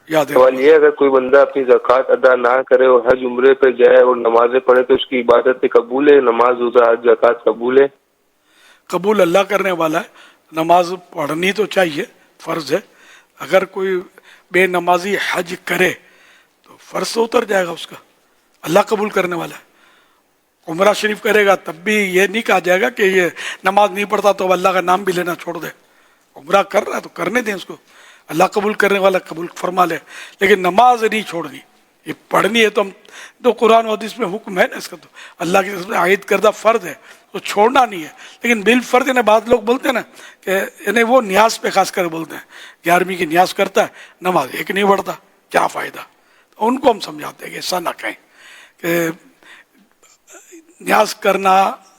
یاد ہے. سوال یہ ہے اگر کوئی بندہ اپنی زکوٰۃ ادا نہ کرے اور حج عمرے پہ جائے اور نمازیں پڑھے تو اس کی عبادت قبول ہے؟ نماز روزہ حج زکوٰۃ قبول ہے؟ قبول اللہ کرنے والا ہے. نماز پڑھنی تو چاہیے، فرض ہے. اگر کوئی بے نمازی حج کرے تو فرض تو اتر جائے گا اس کا، اللہ قبول کرنے والا ہے. عمرہ شریف کرے گا تب بھی یہ نہیں کہا جائے گا کہ یہ نماز نہیں پڑھتا تو اللہ کا نام بھی لینا چھوڑ دے. عمرہ کر رہا ہے تو کرنے دیں اس کو، اللہ قبول کرنے والا قبول فرما لے. لیکن نماز نہیں چھوڑنی، یہ پڑھنی ہے. تو ہم تو قرآن و حدیث میں حکم ہے نا اس کا، تو اللہ کی طرف سے عائد کردہ فرض ہے تو چھوڑنا نہیں ہے. لیکن بالفرض انہیں بعض لوگ بولتے ہیں نا کہ انہیں وہ نیاز پہ خاص کر بولتے ہیں 11ویں کی نیاز کرتا ہے نماز ایک نہیں پڑھتا، کیا فائدہ. تو ان کو ہم سمجھاتے ہیں کہ ایسا نہ کہیں کہ نیاز کرنا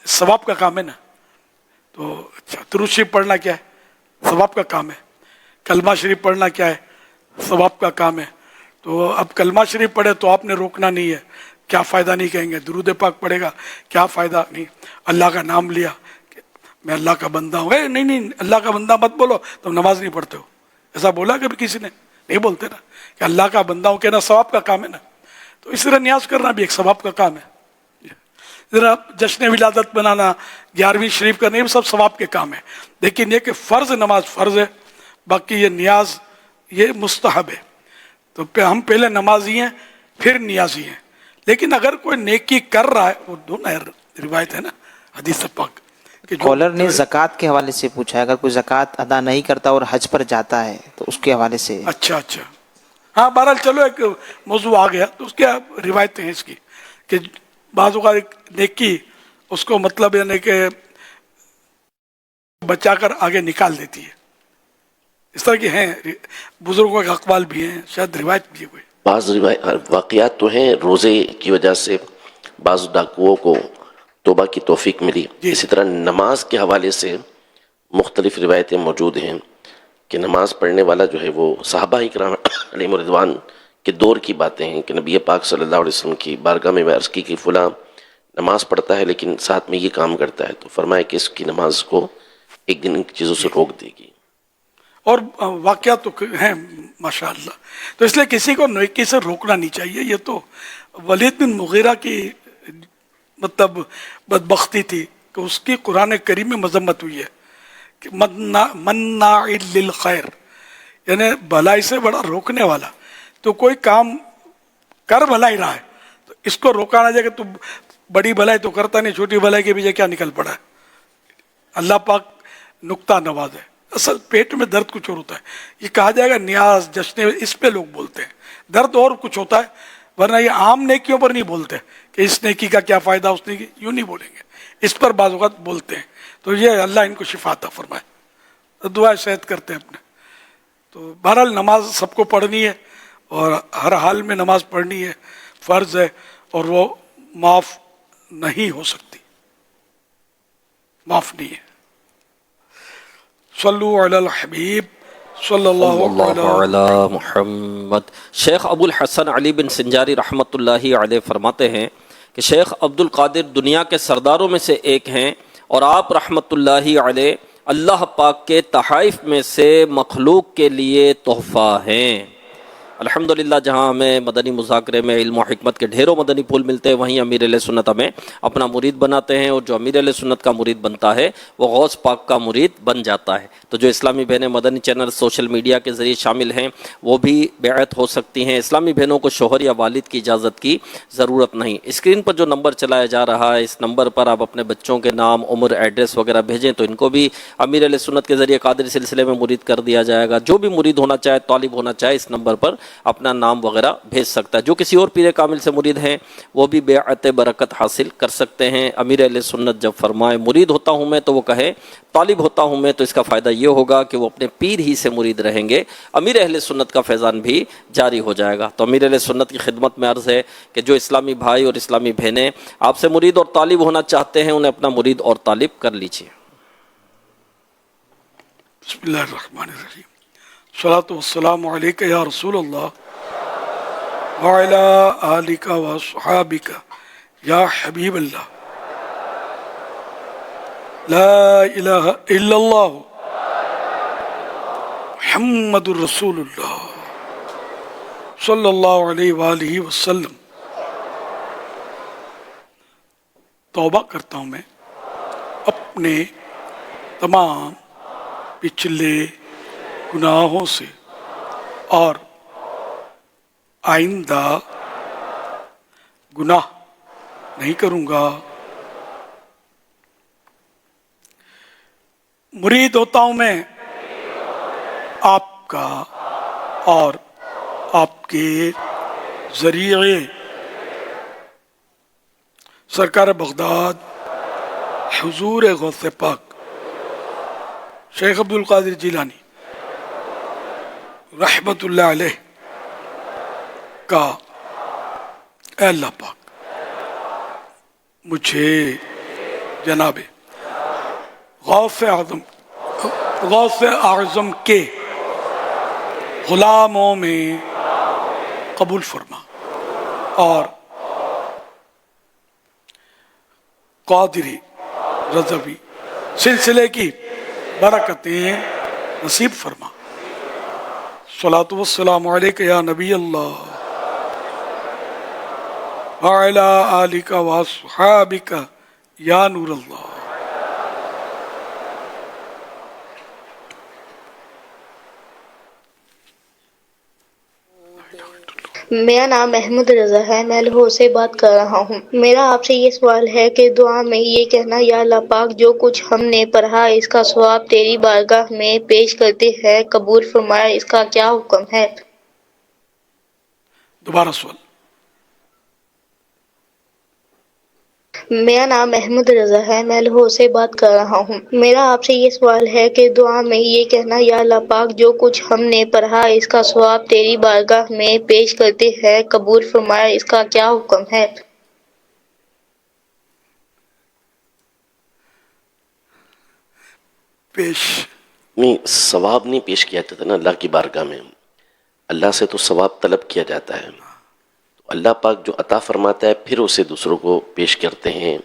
ثواب کا کام ہے نا. تو اچھا درود شریف پڑھنا کیا ہے؟ ثواب کا کام ہے. کلمہ شریف پڑھنا کیا ہے؟ ثواب کا کام ہے. تو اب کلمہ شریف پڑھے تو آپ نے روکنا نہیں ہے، کیا فائدہ نہیں کہیں گے. درود پاک پڑھے گا کیا فائدہ نہیں. اللہ کا نام لیا کہ میں اللہ کا بندہ ہوں. نہیں اللہ کا بندہ مت بولو، تم نماز نہیں پڑھتے ہو. ایسا بولا کبھی کسی نے؟ نہیں بولتے نا کہ اللہ کا بندہ ہوں کہنا ثواب کا کام ہے نا. تو اس طرح نیاز کرنا بھی ایک ثواب کا کام ہے. ذرا جشن ولادت بنانا، 11ویں شریف کرنا، یہ سب ثواب کے کام ہے. لیکن یہ کہ فرض نماز فرض ہے، باقی یہ نیاز یہ مستحب ہے. تو ہم پہلے نمازی ہیں پھر نیازی ہیں. لیکن اگر کوئی نیکی کر رہا ہے، وہ دونوں روایت ہے نا حدیث پاک کہ کالر نے زکوٰۃ کے حوالے سے پوچھا ہے، اگر کوئی زکوٰۃ ادا نہیں کرتا اور حج پر جاتا ہے تو اس کے حوالے سے. اچھا ہاں بہرحال چلو ایک موضوع آ گیا. تو اس کی روایتیں ہیں اس کی کہ بعض اوقات ایک نیکی اس کو مطلب یعنی کہ بچا کر آگے نکال دیتی ہے. اس طرح کی ہیں بزرگوں کے اقوال بھی ہیں، شاید روایت بھی ہے کوئی. بعض واقعات تو ہیں روزے کی وجہ سے بعض ڈاکوؤں کو توبہ کی توفیق ملی. اسی طرح نماز کے حوالے سے مختلف روایتیں موجود ہیں کہ نماز پڑھنے والا جو ہے وہ صحابہ اکرام علیہم رضوان کے دور کی باتیں ہیں کہ نبی پاک صلی اللہ علیہ وسلم کی بارگاہ میں عرض کی کہ فلاں نماز پڑھتا ہے لیکن ساتھ میں یہ کام کرتا ہے، تو فرمایا کہ اس کی نماز کو ایک دن ان چیزوں سے روک دے گی. اور واقعات تو ہیں ماشاءاللہ. تو اس لیے کسی کو نیکی سے روکنا نہیں چاہیے. یہ تو ولید بن مغیرہ کی مطلب بدبختی تھی کہ اس کی قرآن کریم میں مذمت ہوئی ہے کہ مناع للخیر، یعنی بھلائی سے بڑا روکنے والا. تو کوئی کام کر بھلائی رہا ہے تو اس کو روکا نہ جائے کہ تو بڑی بھلائی تو کرتا نہیں، چھوٹی بھلائی کے پیچھے کیا نکل پڑا ہے. اللہ پاک نقطہ نواز ہے. اصل پیٹ میں درد کچھ اور ہوتا ہے. یہ کہا جائے گا نیاز جشن، اس پہ لوگ بولتے ہیں. درد اور کچھ ہوتا ہے، ورنہ یہ عام نیکیوں پر نہیں بولتے کہ اس نیکی کا کیا فائدہ، اس نیکی یوں نہیں بولیں گے. اس پر بعض اوقات بولتے ہیں. تو یہ اللہ ان کو شفا عطا فرمائے. دعا صحت کرتے ہیں اپنے. تو بہرحال نماز سب کو پڑھنی ہے اور ہر حال میں نماز پڑھنی ہے، فرض ہے اور وہ معاف نہیں ہو سکتی، معاف نہیں ہے. صلو علی الحبیب صلی اللہ علی محمد. شیخ ابو الحسن علی بن سنجاری رحمۃ اللہ علیہ فرماتے ہیں کہ شیخ عبد القادر دنیا کے سرداروں میں سے ایک ہیں اور آپ رحمۃ اللہ علیہ اللہ پاک کے تحائف میں سے مخلوق کے لیے تحفہ ہیں. الحمدللہ جہاں ہمیں مدنی مذاکرے میں علم و حکمت کے ڈھیروں مدنی پھول ملتے ہیں، وہیں امیر اہل سنت ہمیں اپنا مرید بناتے ہیں، اور جو امیر اہل سنت کا مرید بنتا ہے وہ غوث پاک کا مرید بن جاتا ہے. تو جو اسلامی بہنیں مدنی چینل سوشل میڈیا کے ذریعے شامل ہیں وہ بھی بیعت ہو سکتی ہیں. اسلامی بہنوں کو شوہر یا والد کی اجازت کی ضرورت نہیں. اسکرین پر جو نمبر چلایا جا رہا ہے، اس نمبر پر آپ اپنے بچوں کے نام، عمر، ایڈریس وغیرہ بھیجیں تو ان کو بھی امیر اہل سنت کے ذریعے قادری سلسلے میں مرید کر دیا جائے گا. جو بھی مرید ہونا چاہے، طالب ہونا چاہے، اس نمبر پر اپنا نام وغیرہ بھیج سکتا ہے. جو کسی اور پیر کامل سے مرید ہیں وہ بھی بیعت برکت حاصل کر سکتے ہیں. امیر اہل سنت جب فرمائے مرید ہوتا ہوں میں تو وہ کہے طالب ہوتا ہوں میں، تو اس کا فائدہ یہ ہوگا کہ وہ اپنے پیر ہی سے مرید رہیں گے، امیر اہل سنت کا فیضان بھی جاری ہو جائے گا. تو امیر اہل سنت کی خدمت میں عرض ہے کہ جو اسلامی بھائی اور اسلامی بہنیں آپ سے مرید اور طالب ہونا چاہتے ہیں انہیں اپنا مرید اور طالب کر لیجیے. بسم اللہ الرحمن الرحیم. الصلاۃ والسلام علیک یا رسول اللہ وعلی آلک واصحابک یا حبیب اللہ. لا الہ الا اللہ محمد الرسول اللہ. صلی اللہ علیہ وآلہ وسلم. توبہ کرتا ہوں میں اپنے تمام پچھلے گناہوں سے اور آئندہ گناہ نہیں کروں گا. مرید ہوتا ہوں میں آپ کا اور آپ کے ذریعے سرکار بغداد حضور غوث پاک شیخ عبد القادر جیلانی رحمت اللہ علیہ کا اے اللہ پاک مجھے جناب غوث اعظم کے غلاموں میں قبول فرما اور قادری رضوی سلسلے کی برکتیں نصیب فرما. صلاۃ والسلام علیک یا نبی اللہ وعلی آلک واصحابک یا نور اللہ. میرا نام محمود رضا ہے، میں لاہور سے بات کر رہا ہوں. میرا آپ سے یہ سوال ہے کہ دعا میں یہ کہنا یا اللہ پاک جو کچھ ہم نے پڑھا اس کا ثواب تیری بارگاہ میں پیش کرتے ہیں قبول فرمایا، اس کا کیا حکم ہے؟ دوبارہ سوال. میرا نام محمود رضا ہے، میں لاہور سے بات کر رہا ہوں. میرا آپ سے یہ سوال ہے کہ دعا میں یہ کہنا یا اللہ پاک جو کچھ ہم نے پڑھا اس کا ثواب تیری بارگاہ میں پیش کرتے ہیں قبول فرمایا، اس کا کیا حکم ہے؟ نہیں، ثواب نہیں پیش کیا جاتا نا اللہ کی بارگاہ میں. اللہ سے تو ثواب طلب کیا جاتا ہے. اللہ پاک جو عطا فرماتا ہے پھر اسے دوسروں کو پیش کرتے ہیں،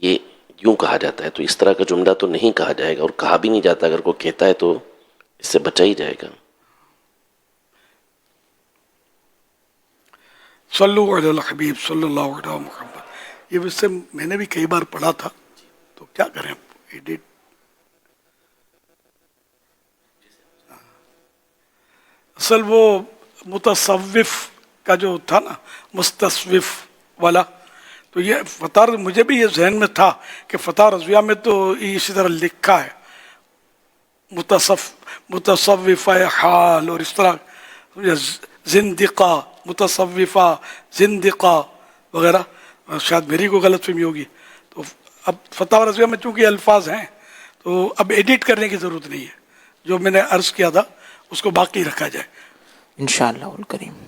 یہ یوں کہا جاتا ہے. تو اس طرح کا جملہ تو نہیں کہا جائے گا اور کہا بھی نہیں جاتا. اگر کوئی کہتا ہے تو اس سے بچا ہی جائے گا. صلو علی الحبیب صلی اللہ علیہ محمد. یہ ویسے میں نے بھی کئی بار پڑھا تھا تو کیا کریں ایڈٹ. اصل وہ متصوف کا جو تھا نا مستصوف والا، تو یہ فتح مجھے بھی یہ ذہن میں تھا کہ فتح رضویہ میں تو اسی طرح لکھا ہے متصوفہ حال اور اس طرح زندقہ متصوفہ زندقہ وغیرہ. شاید میری کو غلط فہمی ہوگی. تو اب فتح رضویہ میں چونکہ الفاظ ہیں تو اب ایڈٹ کرنے کی ضرورت نہیں ہے. جو میں نے عرض کیا تھا اس کو باقی رکھا جائے انشاءاللہ الکریم.